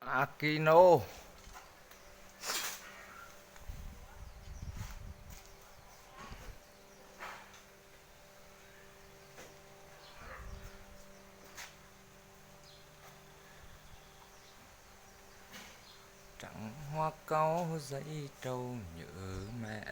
Aquino. Trắng hoa cau dãy trâu nhớ mẹ.